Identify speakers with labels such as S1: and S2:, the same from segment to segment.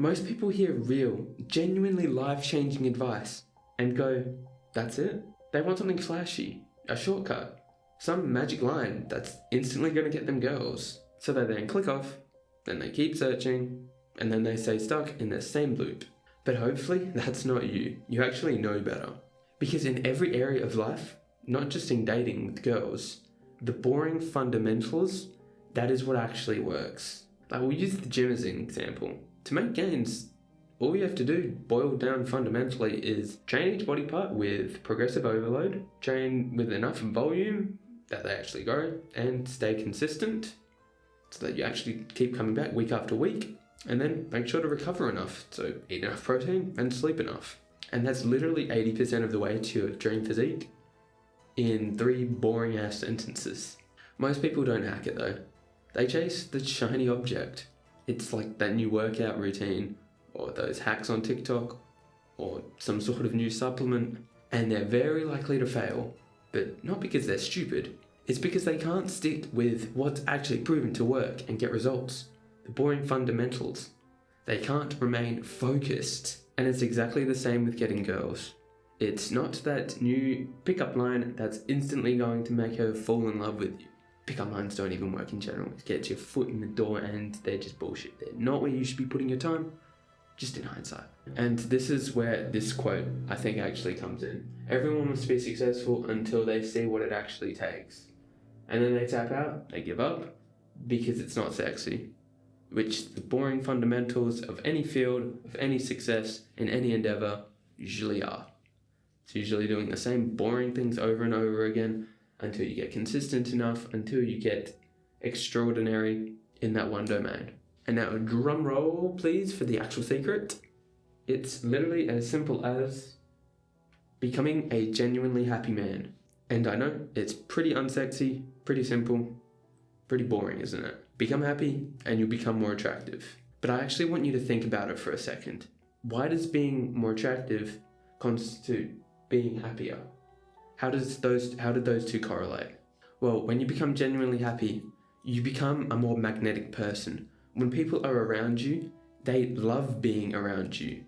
S1: Most people hear real, genuinely life-changing advice and go, that's it? They want something flashy, a shortcut, some magic line that's instantly going to get them girls. So they then click off, then they keep searching, and then they stay stuck in the same loop. But hopefully that's not you. You actually know better. Because in every area of life, not just in dating with girls, the boring fundamentals, that is what actually works. Like, we'll use the gym as an example. To make gains, all you have to do, boiled down fundamentally, is train each body part with progressive overload, train with enough volume that they actually grow, and stay consistent so that you actually keep coming back week after week, and then make sure to recover enough, so eat enough protein and sleep enough. And that's literally 80% of the way to your dream physique in 3 boring ass sentences. Most people don't hack it though. They chase the shiny object. It's like that new workout routine, or those hacks on TikTok, or some sort of new supplement, and they're very likely to fail. But not because they're stupid, it's because they can't stick with what's actually proven to work and get results. The boring fundamentals. They can't remain focused. And it's exactly the same with getting girls. It's not that new pickup line that's instantly going to make her fall in love with you. Pickup lines don't even work in general. It gets your foot in the door and they're just bullshit. They're not where you should be putting your time, just in hindsight. And this is where this quote, I think, actually comes in. Everyone wants to be successful until they see what it actually takes. And then they tap out, they give up, because it's not sexy. Which the boring fundamentals of any field, of any success, in any endeavor, usually are. It's usually doing the same boring things over and over again, until you get consistent enough, until you get extraordinary in that one domain. And now drum roll please for the actual secret. It's literally as simple as becoming a genuinely happy man. And I know it's pretty unsexy, pretty simple, pretty boring, isn't it? Become happy and you'll become more attractive. But I actually want you to think about it for a second. Why does being more attractive constitute being happier? How did those two correlate? Well, when you become genuinely happy, you become a more magnetic person. When people are around you, they love being around you.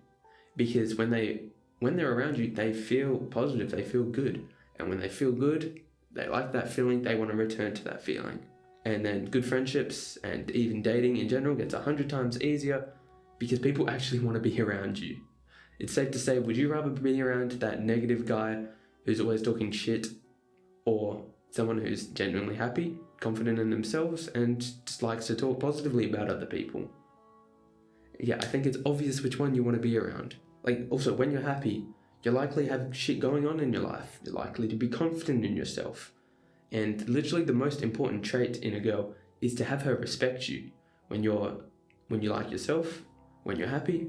S1: Because when they're around you, they feel positive, they feel good. And when they feel good, they like that feeling, they want to return to that feeling. And then good friendships and even dating in general gets 100 times easier because people actually want to be around you. It's safe to say, would you rather be around that negative guy who's always talking shit, or someone who's genuinely happy, confident in themselves, and just likes to talk positively about other people? Yeah, I think it's obvious which one you want to be around. Like, also, when you're happy, you likely have shit going on in your life. You're likely to be confident in yourself. And literally the most important trait in a girl is to have her respect you. When you like yourself, when you're happy,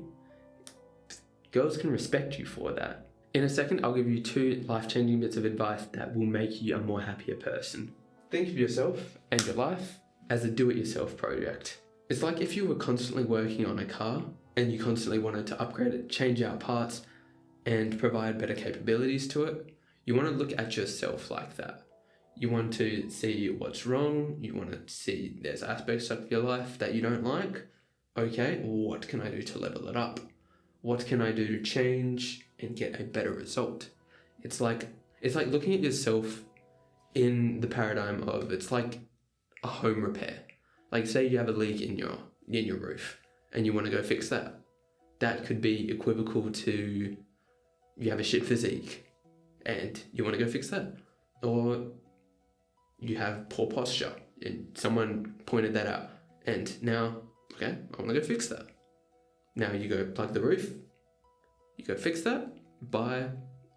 S1: girls can respect you for that. In a second, I'll give you 2 life-changing bits of advice that will make you a more happier person. Think of yourself and your life as a do-it-yourself project. It's like if you were constantly working on a car and you constantly wanted to upgrade it, change out parts, and provide better capabilities to it. You want to look at yourself like that. You want to see what's wrong. You want to see there's aspects of your life that you don't like. Okay, what can I do to level it up? What can I do to change and get a better result? It's like looking at yourself in the paradigm of, it's like a home repair. Like, say you have a leak in your roof and you want to go fix that. That could be equivocal to you have a shit physique and you want to go fix that. Or you have poor posture and someone pointed that out. And now, okay, I want to go fix that. Now you go plug the roof. You go fix that by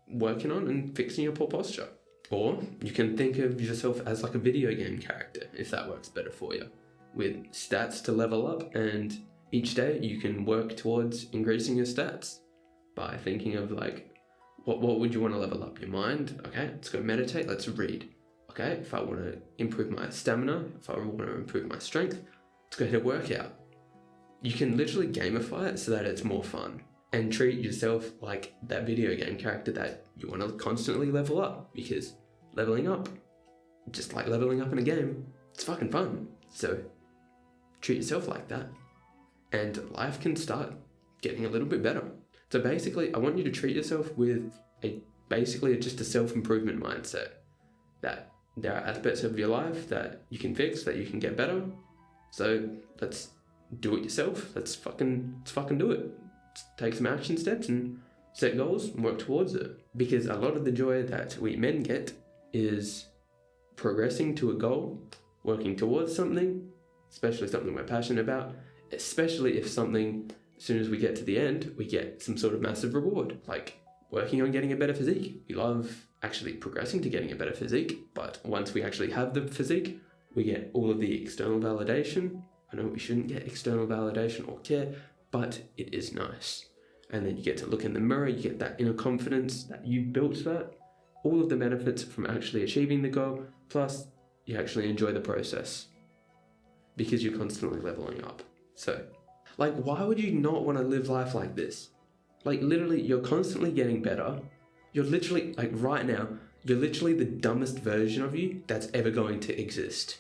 S1: working on and fixing your poor posture. Or you can think of yourself as like a video game character, if that works better for you, with stats to level up, and each day you can work towards increasing your stats by thinking of like, what would you want to level up? Your mind? Okay, let's go meditate, let's read. Okay, if I want to improve my stamina, if I want to improve my strength, let's go ahead and work out. You can literally gamify it so that it's more fun, and treat yourself like that video game character that you want to constantly level up, because leveling up, just like leveling up in a game, it's fucking fun. So treat yourself like that, and life can start getting a little bit better. So basically, I want you to treat yourself with just a self-improvement mindset, that there are aspects of your life that you can fix, that you can get better. So let's do it yourself. Let's fucking do it. Let's take some action steps and set goals and work towards it. Because a lot of the joy that we men get is progressing to a goal, working towards something, especially something we're passionate about, especially if something, as soon as we get to the end, we get some sort of massive reward, like working on getting a better physique. We love actually progressing to getting a better physique, but once we actually have the physique, we get all of the external validation. I know we shouldn't get external validation or care, but it is nice. And then you get to look in the mirror, you get that inner confidence that you built that. All of the benefits from actually achieving the goal, plus you actually enjoy the process because you're constantly leveling up. So, like, why would you not want to live life like this? Like, literally, you're constantly getting better. You're literally, like, right now, you're literally the dumbest version of you that's ever going to exist.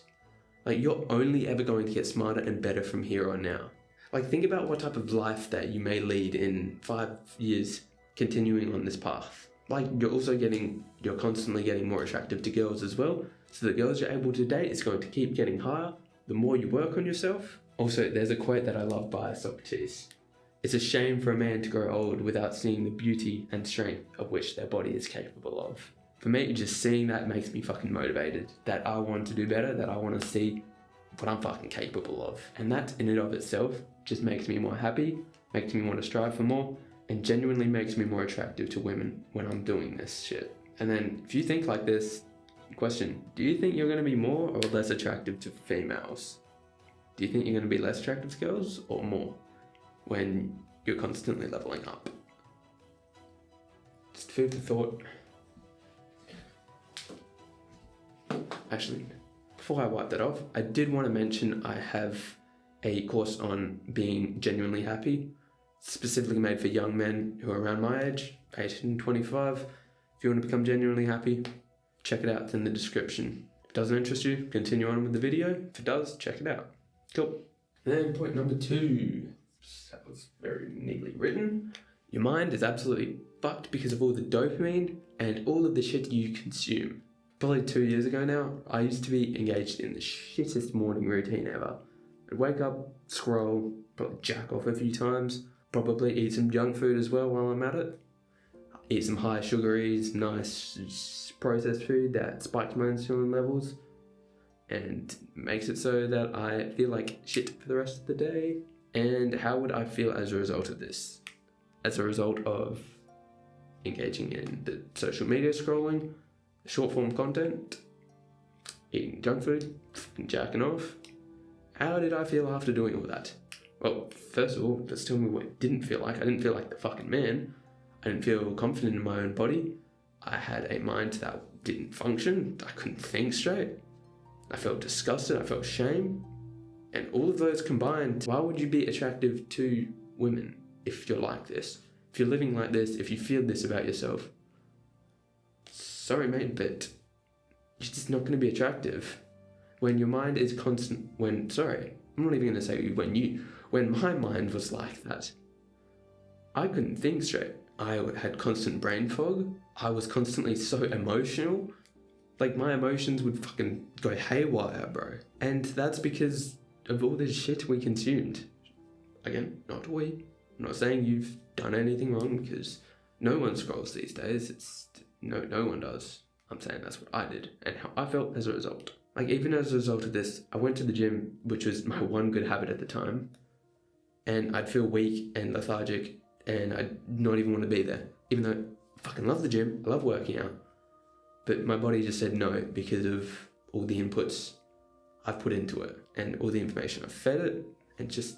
S1: Like, you're only ever going to get smarter and better from here on now. Like, think about what type of life that you may lead in 5 years continuing on this path. Like, you're constantly getting more attractive to girls as well. So the girls you're able to date is going to keep getting higher the more you work on yourself. Also, there's a quote that I love by Socrates. It's a shame for a man to grow old without seeing the beauty and strength of which their body is capable of. For me, just seeing that makes me fucking motivated. That I want to do better, that I want to see what I'm fucking capable of. And that in and of itself just makes me more happy, makes me want to strive for more, and genuinely makes me more attractive to women when I'm doing this shit. And then if you think like this, question, do you think you're going to be more or less attractive to females? Do you think you're going to be less attractive to girls or more when you're constantly leveling up? Just food for thought. Actually, before I wipe that off, I did want to mention I have a course on being genuinely happy, specifically made for young men who are around my age, 18 to 25. If you want to become genuinely happy, check it out, it's in the description. If it doesn't interest you, continue on with the video. If it does, check it out. Cool. And then point number 2. That was very neatly written. Your mind is absolutely fucked because of all the dopamine and all of the shit you consume. Probably 2 years ago now, I used to be engaged in the shittest morning routine ever. I'd wake up, scroll, probably jack off a few times, probably eat some junk food as well while I'm at it. Eat some high sugaries, nice processed food that spikes my insulin levels and makes it so that I feel like shit for the rest of the day. And how would I feel as a result of this? As a result of engaging in the social media scrolling, short form content, eating junk food, and jacking off. How did I feel after doing all that? Well, first of all, let's tell me what it didn't feel like. I didn't feel like the fucking man. I didn't feel confident in my own body. I had a mind that didn't function. I couldn't think straight. I felt disgusted. I felt shame. And all of those combined, why would you be attractive to women if you're like this? If you're living like this, if you feel this about yourself? Sorry, mate, but you're just not going to be attractive. When your mind is constant, I'm not even going to say when my mind was like that, I couldn't think straight. I had constant brain fog. I was constantly so emotional. Like, my emotions would fucking go haywire, bro. And that's because of all this shit we consumed. Again, not we. I'm not saying you've done anything wrong, because no one scrolls these days. No one does. I'm saying that's what I did and how I felt as a result. Like, even as a result of this, I went to the gym, which was my one good habit at the time, and I'd feel weak and lethargic and I'd not even want to be there. Even though I fucking love the gym, I love working out. But my body just said no because of all the inputs I've put into it and all the information I've fed it and just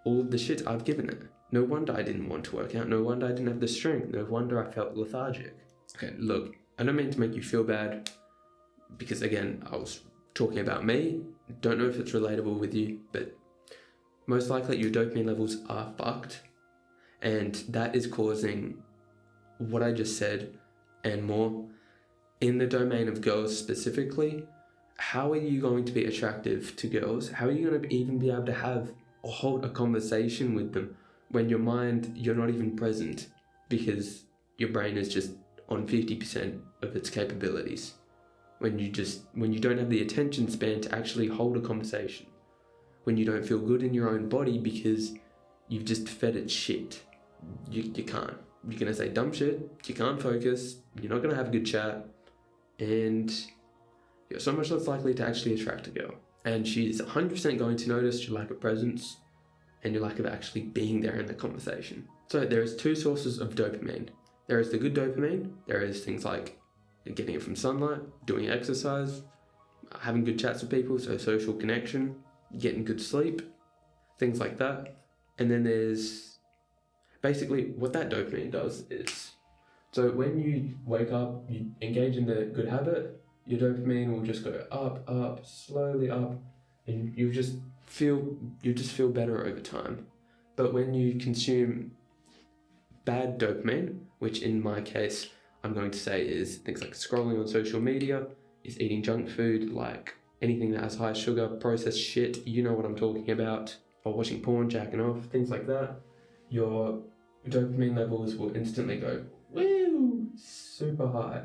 S1: all of the shit I've given it. No wonder I didn't want to work out. No wonder I didn't have the strength. No wonder I felt lethargic. Okay, look, I don't mean to make you feel bad because, again, I was talking about me. Don't know if it's relatable with you, but most likely your dopamine levels are fucked. And that is causing what I just said and more. In the domain of girls specifically, how are you going to be attractive to girls? How are you going to even be able to have or hold a conversation with them
S2: when your mind, you're not even present because your brain is just on 50% of its capabilities. When you don't have the attention span to actually hold a conversation. When you don't feel good in your own body because you've just fed it shit. You can't. You're going to say dumb shit, you can't focus, you're not going to have a good chat, and you're so much less likely to actually attract a girl. And she's 100% going to notice your lack of presence and your lack of actually being there in the conversation. So there is two sources of dopamine. There is the good dopamine. There is things like getting it from sunlight, doing exercise, having good chats with people, so social connection, getting good sleep, things like that. And then there's basically what that dopamine does is, so when you wake up, you engage in the good habit, your dopamine will just go up, slowly up, and you just feel better over time. But when you consume bad dopamine, which in my case I'm going to say is things like scrolling on social media, is eating junk food, like anything that has high sugar, processed shit, you know what I'm talking about, or watching porn, jacking off, things like that, your dopamine levels will instantly go, woo, super high.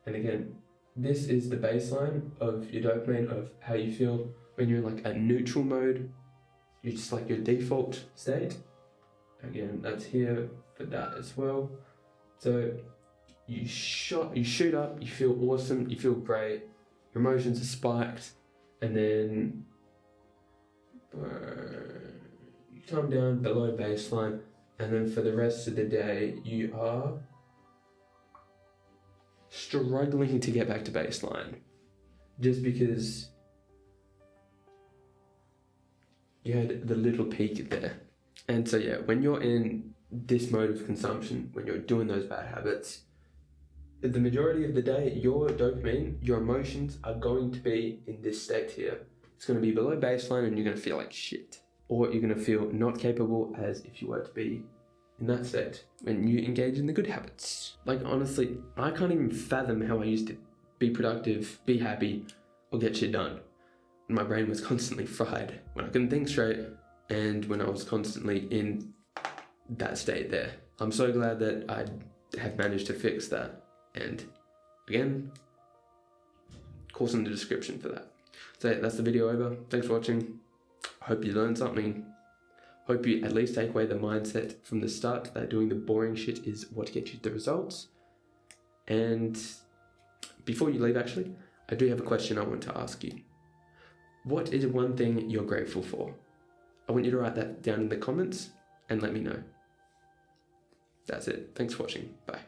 S2: And again, this is the baseline of your dopamine, of how you feel when you're in like a neutral mode. You're just like your default state. Again, that's here for that as well. So you shoot up, you feel awesome, you feel great, your emotions are spiked, and then you come down below baseline, and then for the rest of the day you are struggling to get back to baseline, just because you had the little peak there. And so yeah, when you're in this mode of consumption, when you're doing those bad habits, the majority of the day, your dopamine, your emotions are going to be in this state here. It's going to be below baseline and you're going to feel like shit. Or you're going to feel not capable as if you were to be in that state when you engage in the good habits. Like honestly, I can't even fathom how I used to be productive, be happy, or get shit done. My brain was constantly fried when I couldn't think straight and when I was constantly in that state there. I'm so glad that I have managed to fix that. And again, course in the description for that. So that's the video over. Thanks for watching. I hope you learned something. Hope you at least take away the mindset from the start that doing the boring shit is what gets you the results. And before you leave, actually, I do have a question I want to ask you. What is one thing you're grateful for? I want you to write that down in the comments and let me know. That's it. Thanks for watching. Bye.